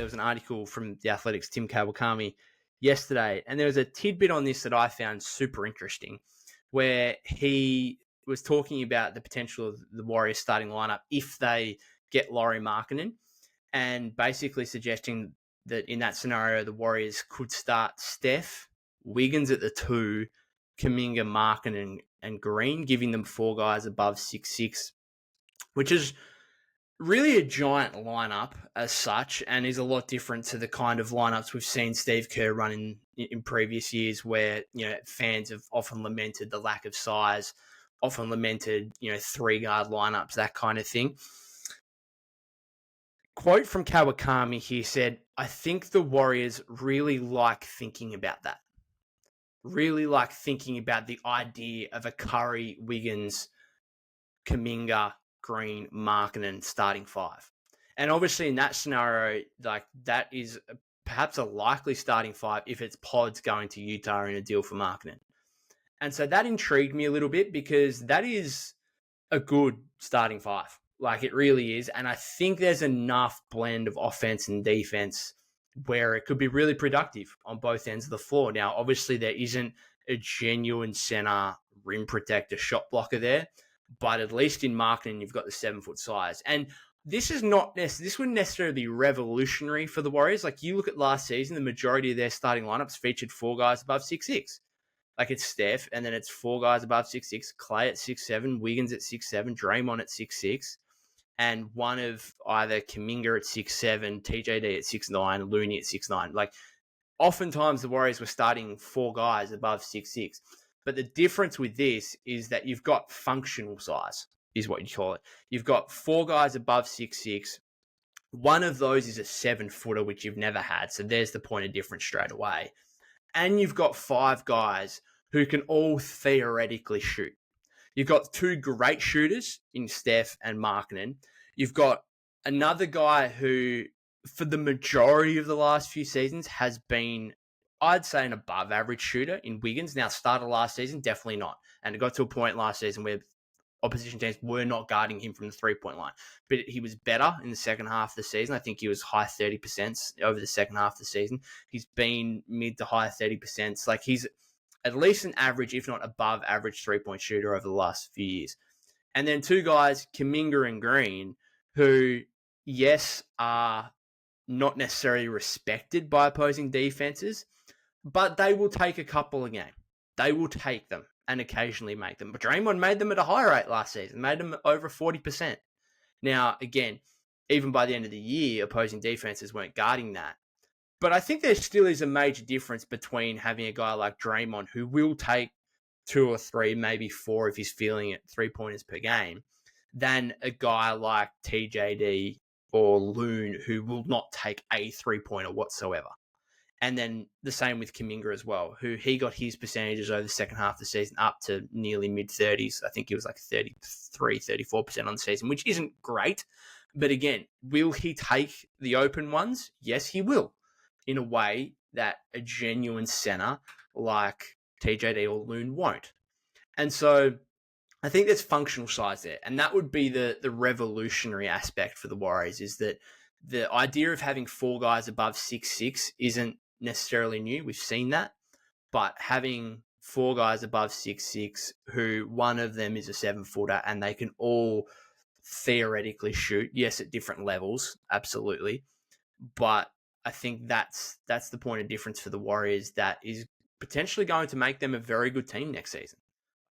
there was an article from The Athletic's Tim Kawakami yesterday, and there was a tidbit on this that I found super interesting, where he was talking about the potential of the Warriors starting lineup if they get Lauri Markkanen, and basically suggesting that in that scenario, the Warriors could start Steph, Wiggins at the 2, Kuminga, Markkanen, and Green, giving them 4 guys above 6'6", which is really a giant lineup as such, and is a lot different to the kind of lineups we've seen Steve Kerr run in previous years, where fans have often lamented the lack of size, often lamented 3-guard lineups, that kind of thing. Quote from Kawakami here said, "I think the Warriors really like thinking about that. Really like thinking about the idea of a Curry, Wiggins, Kuminga, Green, Markkanen starting 5. And obviously in that scenario, like that is perhaps a likely starting 5 if it's Pods going to Utah in a deal for Markkanen. And so that intrigued me a little bit, because that is a good starting 5. Like it really is. And I think there's enough blend of offense and defense where it could be really productive on both ends of the floor. Now, obviously there isn't a genuine center rim protector shot blocker there, but at least in Markkanen, you've got the 7-foot size. And this wouldn't necessarily be revolutionary for the Warriors. Like you look at last season, the majority of their starting lineups featured 4 guys above 6'6". Like it's Steph, and then it's 4 guys above 6'6", Clay at 6'7", Wiggins at 6'7", Draymond at 6'6", and one of either Kuminga at 6'7", TJD at 6'9", Looney at 6'9". Like oftentimes the Warriors were starting 4 guys above 6'6". But the difference with this is that you've got functional size, is what you call it. You've got 4 guys above 6'6". One of those is a 7-footer, which you've never had. So there's the point of difference straight away. And you've got 5 guys who can all theoretically shoot. You've got 2 great shooters in Steph and Markkanen. You've got another guy who, for the majority of the last few seasons, has been, I'd say, an above average shooter in Wiggins. Now, started last season, definitely not. And it got to a point last season where opposition teams were not guarding him from the 3-point line. But he was better in the second half of the season. I think he was high 30% over the second half of the season. He's been mid to high 30%. Like he's at least an average, if not above average 3-point shooter over the last few years. And then 2 guys, Kuminga and Green, who, yes, are not necessarily respected by opposing defenses, but they will take a couple a game. They will take them and occasionally make them. But Draymond made them at a high rate last season, made them over 40%. Now, again, even by the end of the year, opposing defenses weren't guarding that. But I think there still is a major difference between having a guy like Draymond, who will take 2 or 3, maybe 4 if he's feeling it, 3-pointers per game, than a guy like TJD or Loon, who will not take a 3-pointer whatsoever. And then the same with Kuminga as well, who he got his percentages over the second half of the season up to nearly mid-30s. I think he was like 33, 34% on the season, which isn't great. But again, will he take the open ones? Yes, he will, in a way that a genuine center like TJD or Loon won't. And so I think there's functional size there. And that would be the revolutionary aspect for the Warriors, is that the idea of having 4 guys above 6'6" isn't necessarily new. We've seen that. But having 4 guys above 6'6", who one of them is a 7-footer and they can all theoretically shoot, yes, at different levels, absolutely. But I think that's the point of difference for the Warriors that is potentially going to make them a very good team next season.